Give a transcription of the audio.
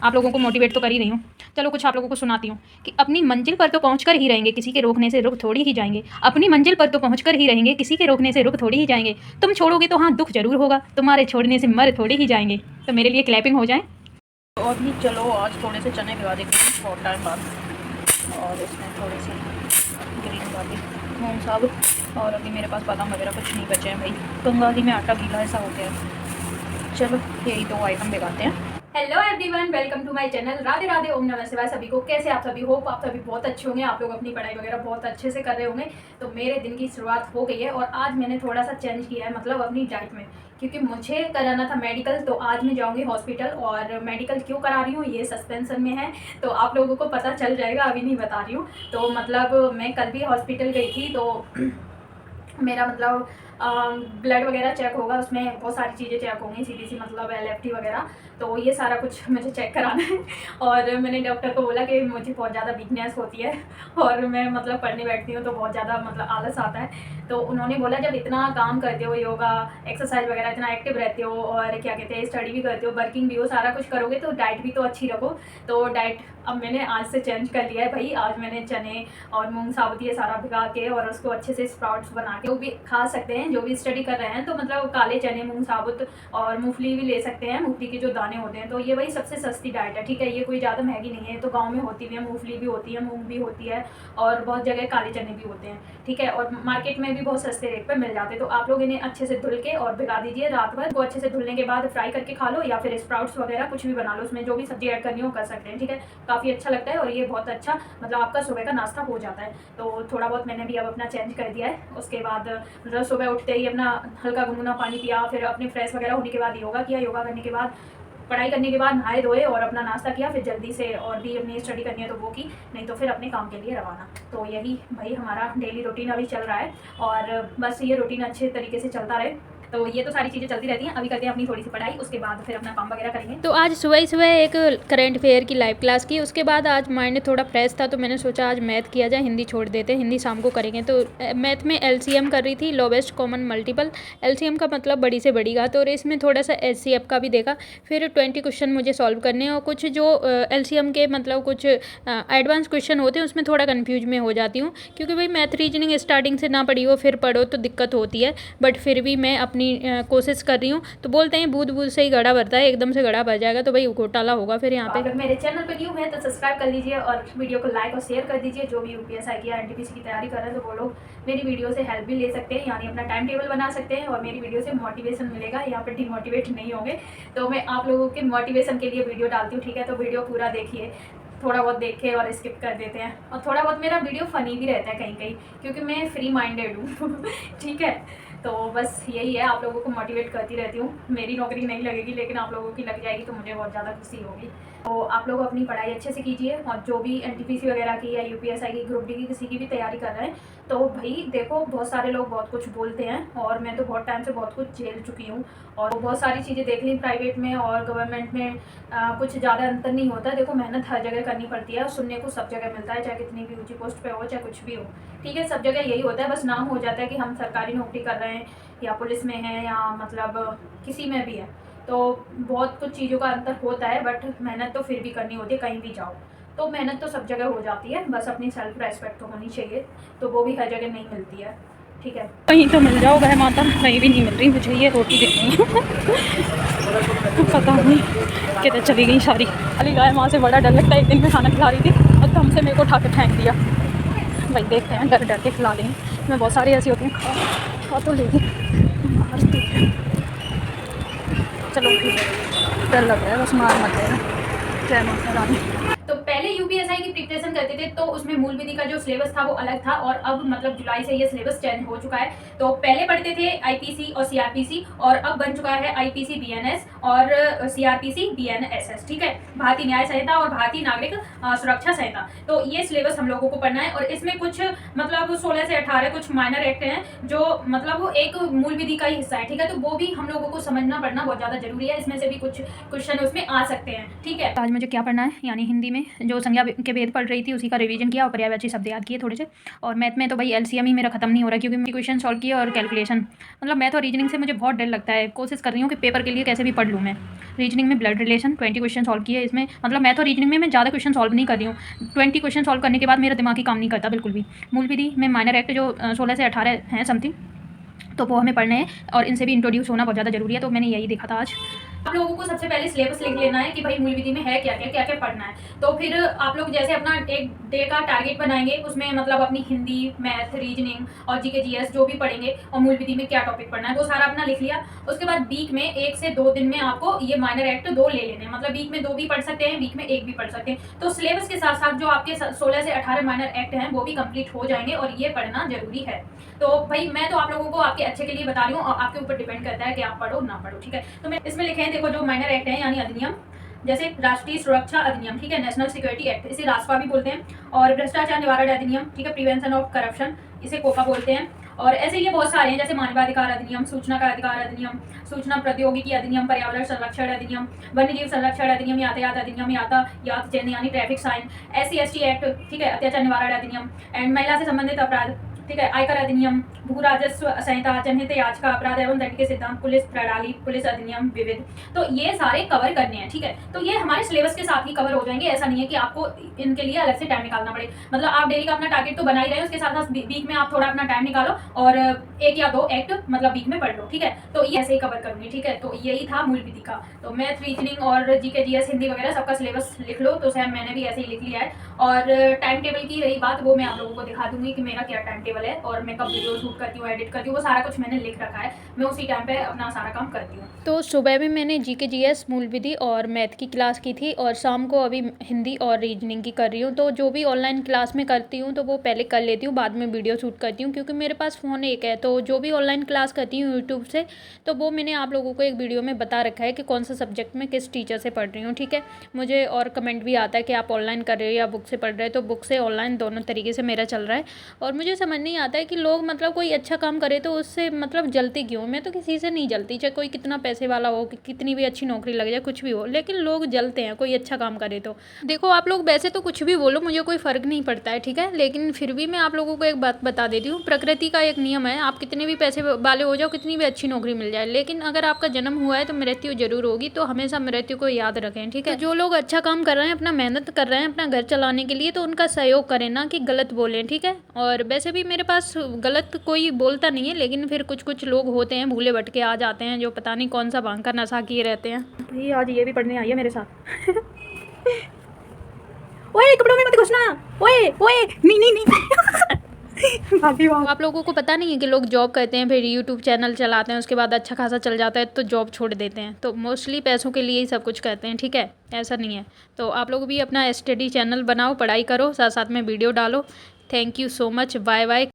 आप लोगों को मोटिवेट तो कर ही रही हूँ। चलो कुछ आप लोगों को सुनाती हूँ कि अपनी मंजिल पर तो पहुँच कर ही रहेंगे, किसी के रोकने से रुक थोड़ी ही जाएंगे। अपनी मंजिल पर तो पहुँच कर ही रहेंगे, किसी के रोकने से रुक थोड़ी ही जाएंगे। तुम छोड़ोगे तो हाँ दुख जरूर होगा, तुम्हारे छोड़ने से मर थोड़ी ही जाएंगे। तो मेरे लिए क्लैपिंग हो जाए। और भी चलो आज थोड़े से चने भिगा देती हूँ बहुत टाइम बाद, और इसमें थोड़ी सी ग्रीन वाली मूंग साबुत, और अभी मेरे पास बादाम वगैरह कुछ नहीं बचे हैं भाई, कंगाली में आटा गीला ऐसा हो गया है। चलो यही दो आइटम भिगाते हैं। Hello everyone, welcome to my channel. Radhe Radhe, Om नमः शिवाय सभी को। कैसे आप सभी? होप आप सभी बहुत अच्छे होंगे, आप लोग अपनी पढ़ाई वगैरह बहुत अच्छे से कर रहे होंगे। तो मेरे दिन की शुरुआत हो गई है और आज मैंने थोड़ा सा चेंज किया है, मतलब अपनी डाइट में, क्योंकि मुझे कराना था मेडिकल। तो आज मैं जाऊंगी हॉस्पिटल, और मेडिकल क्यों करा रही हूँ ये सस्पेंशन में है, तो आप लोगों को पता चल जाएगा, अभी नहीं बता रही हूँ। तो मतलब मैं कल भी हॉस्पिटल गई थी, तो मेरा मतलब ब्लड वगैरह चेक होगा, उसमें बहुत सारी चीज़ें चेक होंगी, सीबीसी मतलब एलएफटी वगैरह, तो ये सारा कुछ मुझे चेक कराना है। और मैंने डॉक्टर को बोला कि मुझे बहुत ज़्यादा वीकनेस होती है और मैं मतलब पढ़ने बैठती हूँ तो बहुत ज़्यादा मतलब आलस आता है। तो उन्होंने बोला जब इतना काम करते हो, योगा एक्सरसाइज वगैरह, इतना एक्टिव रहते हो और क्या कहते हैं स्टडी भी करते हो, वर्किंग भी हो, सारा कुछ करोगे तो डाइट भी तो अच्छी रखो। तो डाइट अब मैंने आज से चेंज कर लिया है भाई। आज मैंने चने और मूंग साबुत ये सारा भिगा के और उसको अच्छे से स्प्राउट्स बना के वो भी खा सकते हैं जो भी स्टडी कर रहे हैं। तो मतलब काले चने, मूंग साबुत और मूंगफली भी ले सकते हैं, मूंगफली के जो दाने होते हैं। तो ये वही सबसे सस्ती डाइट है, ठीक है, ये कोई ज़्यादा महंगी नहीं है। तो गाँव में होती भी है, मूंगफली भी होती है, मूंग भी होती है, और बहुत जगह काले चने भी होते हैं, ठीक है, और मार्केट में भी बहुत सस्ते रेट पर मिल जाते हैं। तो आप लोग इन्हें अच्छे से धुल के और भिगा दीजिए रात भर को। अच्छे से धुलने के बाद फ्राई करके खा लो, या फिर स्प्राउट्स वगैरह कुछ भी बना लो, उसमें जो भी सब्जी ऐड करनी हो कर सकते हैं, ठीक है। काफ़ी अच्छा लगता है और ये बहुत अच्छा मतलब आपका सुबह का नाश्ता हो जाता है। तो थोड़ा बहुत मैंने भी अब अपना चेंज कर दिया है। उसके बाद मतलब सुबह उठते ही अपना हल्का गुनगुना पानी पिया, फिर अपने फ्रेश वगैरह होने के बाद योगा किया, योगा करने के बाद पढ़ाई करने के बाद नहाए धोए और अपना नाश्ता किया, फिर जल्दी से और भी अपनी स्टडी करनी है तो वो की, नहीं तो फिर अपने काम के लिए रवाना। तो यही भाई हमारा डेली रूटीन अभी चल रहा है, और बस ये रूटीन अच्छे तरीके से चलता रहे। तो ये तो सारी चीज़ें चलती रहती हैं। अभी करते हैं अपनी थोड़ी सी पढ़ाई, उसके बाद फिर अपना काम वगैरह करेंगे। तो आज सुबह ही सुबह एक करंट अफेयर की लाइव क्लास की, उसके बाद आज माइंड थोड़ा फ्रेश था तो मैंने सोचा आज मैथ किया जाए, हिंदी छोड़ देते हैं, हिंदी शाम को करेंगे। तो मैथ में एलसीएम कर रही थी, लोवेस्ट कॉमन मल्टीपल। एलसीएम का मतलब बड़ी से बड़ी घात, और इसमें थोड़ा सा एचसीएफ का भी देखा। फिर 20 क्वेश्चन मुझे सॉल्व करने हैं, और कुछ जो एलसीएम के मतलब कुछ एडवांस क्वेश्चन होते हैं उसमें थोड़ा कन्फ्यूज में हो जाती हूँ, क्योंकि भाई मैथ रीजनिंग स्टार्टिंग से ना पढ़ी हो फिर पढ़ो तो दिक्कत होती है। बट फिर भी मैं अपनी कोशिश कर रही हूँ। तो बोलते हैं बूंद बूंद से ही घड़ा भरता है, एकदम से घड़ा भर जाएगा तो भाई घोटाला होगा फिर यहाँ पे। अगर मेरे चैनल पर न्यू है तो सब्सक्राइब कर लीजिए और वीडियो को लाइक और शेयर कर दीजिए। जो भी यूपीएससी की या एनटीपीसी की तैयारी कर रहे हैं तो वो लोग मेरी वीडियो से हेल्प भी ले सकते हैं, यानी अपना टाइम टेबल बना सकते हैं और मेरी वीडियो से मोटिवेशन मिलेगा। यहाँ पर डिमोटिवेट नहीं होंगे। तो मैं आप लोगों के मोटिवेशन के लिए वीडियो डालती हूँ, ठीक है। तो वीडियो पूरा देखिए, थोड़ा बहुत देखे और स्किप कर देते हैं, और थोड़ा बहुत मेरा वीडियो फ़नी भी रहता है कहीं कहीं, क्योंकि मैं फ्री माइंडेड हूँ ठीक है। तो बस यही है, आप लोगों को मोटिवेट करती रहती हूँ। मेरी नौकरी नहीं लगेगी लेकिन आप लोगों की लग जाएगी तो मुझे बहुत ज़्यादा खुशी होगी। तो आप लोग अपनी पढ़ाई अच्छे से कीजिए, और जो भी एनटीपीसी वगैरह की या यूपीएससी की, ग्रुप डी की, किसी की भी तैयारी कर रहे हैं तो भाई देखो, बहुत सारे लोग बहुत कुछ बोलते हैं, और मैं तो बहुत टाइम से बहुत कुछ झेल चुकी हूँ और बहुत सारी चीज़ें देख ली प्राइवेट में और गवर्नमेंट में। कुछ ज़्यादा अंतर नहीं होता है। देखो, मेहनत हर जगह करनी पड़ती है और सुनने को सब जगह मिलता है, चाहे कितनी भी ऊंची पोस्ट पे हो, चाहे कुछ भी हो, ठीक है। सब जगह यही होता है, बस नाम हो जाता है कि हम सरकारी नौकरी कर रहे हैं या पुलिस में है या मतलब किसी में भी है। तो बहुत कुछ चीज़ों का अंतर होता है, बट मेहनत तो फिर भी करनी होती है कहीं भी जाओ। तो मेहनत तो सब जगह हो जाती है, बस अपनी सेल्फ रेस्पेक्ट तो होनी चाहिए, तो वो भी हर जगह नहीं मिलती है, ठीक है। कहीं तो मिल जाओ, वह माता कहीं भी नहीं मिल रही मुझे। ये रोटी दे रही पता नहीं किधर चली गई सारी। अली गाय माँ से बड़ा डर लगता है। एक दिन में खाना खिला रही थी और हमसे मेरे को उठा के फेंक दिया। भाई देखते हैं, डर डर के खिला देंगे। मैं बहुत सारी ऐसी होती हैं, खा तो लेगी। चलो डर लग रहा है, बस मार मत देना। जय माता रानी। तो पहले यूपीएससी की प्रिपरेशन करते थे तो उसमें मूल विधि का जो सिलेबस था वो अलग था, और अब मतलब जुलाई से ये सिलेबस चेंज हो चुका है। तो पहले पढ़ते थे आईपीसी और सीआरपीसी, और अब बन चुका है आईपीसी बीएनएस और सीआरपीसी बीएनएसएस, ठीक है, भारतीय न्याय संहिता और भारतीय नागरिक सुरक्षा संहिता। तो ये सिलेबस हम लोगों को पढ़ना है, और इसमें कुछ मतलब 16 से 18 कुछ माइनर एक्ट हैं जो मतलब वो एक मूल विधि का ही हिस्सा है, ठीक है। तो वो भी हम लोगों को समझना पढ़ना बहुत ज़्यादा जरूरी है। इसमें से भी कुछ क्वेश्चन उसमें आ सकते हैं, ठीक है। आज मुझे क्या पढ़ना है, यानी हिंदी में जो संज्ञा के भेद पढ़ रही थी उसी का रिवीजन किया और पर्यायवाची शब्द याद किए थोड़े से। और मैथ में तो भाई LCM ही मेरा खत्म नहीं हो रहा, क्योंकि मैं क्वेश्चन सॉल्व किया और कैलकुलेशन, मतलब मैथ और रीजनिंग से मुझे बहुत डर लगता है। कोशिश कर रही हूँ कि पेपर के लिए कैसे भी पढ़ लूँ मैं। रीजनिंग में ब्लड रिलेशन 20 क्वेश्चन सॉल्व किए इसमें, मतलब मैथ और रीजनिंग में मैं ज़्यादा क्वेश्चन सॉल्व नहीं कर रही हूँ। 20 क्वेश्चन सॉल्व करने के बाद मेरा दिमाग ही काम नहीं करता बिल्कुल भी। मूल विधि में माइनर एक्ट जो 16 से 18 हैं समथिंग, तो वो हमें पढ़ने हैं और इनसे भी इंट्रोड्यूस होना बहुत ज़्यादा जरूरी है। तो मैंने यही देखा था आज। आप लोगों को सबसे पहले सिलेबस लिख लेना है कि भाई मूल विधि में है क्या क्या क्या पढ़ना है। तो फिर आप लोग जैसे अपना एक डे का टारगेट बनाएंगे, उसमें मतलब अपनी हिंदी, मैथ, रीजनिंग और GK GS जो भी पढ़ेंगे और मूल विधि में क्या टॉपिक पढ़ना है वो सारा अपना लिख लिया। उसके बाद वीक में 1 से 2 दिन में आपको ये माइनर एक्ट 2 ले लेने हैं, मतलब वीक में 2 भी पढ़ सकते हैं, वीक में 1 भी पढ़ सकते हैं। तो सिलेबस के साथ साथ जो आपके 16 से 18 माइनर एक्ट हैं वो भी कंप्लीट हो जाएंगे और ये पढ़ना जरूरी है। तो भाई मैं तो आप लोगों को आपके अच्छे के लिए बता रही हूँ और आपके ऊपर डिपेंड करता है कि आप पढ़ो ना पढ़ो, ठीक है। तो मैं इसमें लिखे हैं, देखो जो माइनर एक्ट है यानी अधिनियम, जैसे राष्ट्रीय सुरक्षा अधिनियम, ठीक है, नेशनल सिक्योरिटी एक्ट, इसे रासपा भी बोलते हैं। और भ्रष्टाचार निवारण अधिनियम, ठीक है, प्रिवेंशन ऑफ करप्शन, इसे कोपा बोलते हैं। और ऐसे ये बहुत सारे हैं, जैसे मानवाधिकार अधिनियम, सूचना का अधिकार अधिनियम, सूचना प्रौद्योगिकी अधिनियम, पर्यावरण संरक्षण अधिनियम, वन्यजीव संरक्षण अधिनियम, यातायात अधिनियम, यातायात चिन्ह यानी ट्रैफिक साइन, SC/ST एक्ट, ठीक है, अत्याचार निवारण अधिनियम, एंड महिला से संबंधित अपराध, ठीक है, आयकर अधिनियम, भू राजस्व संहिता, जनहित याचिका, अपराध एवं दंड के सिद्धांत, पुलिस प्रणाली, पुलिस अधिनियम, विविध, तो ये सारे कवर करने हैं, ठीक है। तो ये हमारे सिलेबस के साथ ही कवर हो जाएंगे, ऐसा नहीं है कि आपको इनके लिए अलग से टाइम निकालना पड़े। मतलब आप डेली का अपना टारगेट तो बना ही रहे हैं, उसके साथ साथ वीक में आप थोड़ा अपना टाइम निकालो और 1 या 2 एक्ट मतलब वीक में पढ़ लो, ठीक है। तो ये ऐसे ही कवर करूंगी, ठीक है। तो यही था मूल विधि का। तो मैथ, रीजनिंग और GK GS हिंदी वगैरह सबका सिलेबस लिख लो। तो सैम मैंने भी ऐसे ही लिख लिया है। और टाइम टेबल की रही बात, वो मैं आप लोगों को दिखा दूंगी कि मेरा क्या टाइम टेबल है और मैं कब वीडियो शूट करती हूँ, एडिट करती हूँ, वो सारा कुछ मैंने लिख रखा है। मैं उसी टाइम पे अपना सारा काम करती हूँ। तो सुबह में मैंने GK GS, मूल विधि और मैथ की क्लास की थी और शाम को अभी हिंदी और रीजनिंग की कर रही हूँ। तो जो भी ऑनलाइन क्लास में करती हूँ तो वो पहले कर लेती हूँ, बाद में वीडियो शूट करती हूँ, क्योंकि मेरे पास फ़ोन एक है। तो जो भी ऑनलाइन क्लास करती हूँ यूट्यूब से, तो वो मैंने आप लोगों को एक वीडियो में बता रखा है कि कौन सा सब्जेक्ट में किस टीचर से पढ़ रही हूँ, ठीक है। मुझे और कमेंट भी आता है कि आप ऑनलाइन कर रहे हो या बुक से पढ़ रहे हो, तो बुक से ऑनलाइन दोनों तरीके से मेरा चल रहा है। और मुझे समझ नहीं आता है कि लोग मतलब कोई अच्छा काम करे तो उससे मतलब जलती क्यों। मैं तो किसी से नहीं जलती, चाहे कोई कितना पैसे वाला हो, कितनी भी अच्छी नौकरी लग जाए, कुछ भी हो, लेकिन लोग जलते हैं कोई अच्छा काम करे तो। देखो आप लोग वैसे तो कुछ भी बोलो, मुझे कोई फ़र्क नहीं पड़ता है, ठीक है, लेकिन फिर भी मैं आप लोगों को एक बात बता देती हूँ। प्रकृति का एक नियम है, आप कितने भी पैसे वाले हो जाओ, कितनी भी अच्छी नौकरी मिल जाए, लेकिन अगर आपका जन्म हुआ है तो मृत्यु जरूर होगी। तो हमेशा मृत्यु को याद रखें, ठीक है। तो जो लोग अच्छा काम कर रहे हैं, अपना मेहनत कर रहे हैं अपना घर चलाने के लिए, तो उनका सहयोग करें, ना कि गलत बोलें, ठीक है। और वैसे भी मेरे पास गलत कोई बोलता नहीं है, लेकिन फिर कुछ लोग होते हैं भूले भटके आ जाते हैं, जो पता नहीं कौन सा भांग का नशा किए रहते हैं। भाई आज ये भी पढ़ने आई है मेरे साथ। ओए कपड़ों में मत घुसना, ओए ओए नहीं भाभी वाह। आप लोगों को पता नहीं है कि लोग जॉब करते हैं, फिर यूट्यूब चैनल चलाते हैं, उसके बाद अच्छा खासा चल जाता है तो जॉब छोड़ देते हैं। तो मोस्टली पैसों के लिए ही सब कुछ करते हैं, ठीक है, ऐसा नहीं है। तो आप लोग भी अपना स्टडी चैनल बनाओ, पढ़ाई करो, साथ साथ में वीडियो डालो। Thank you so much, bye bye.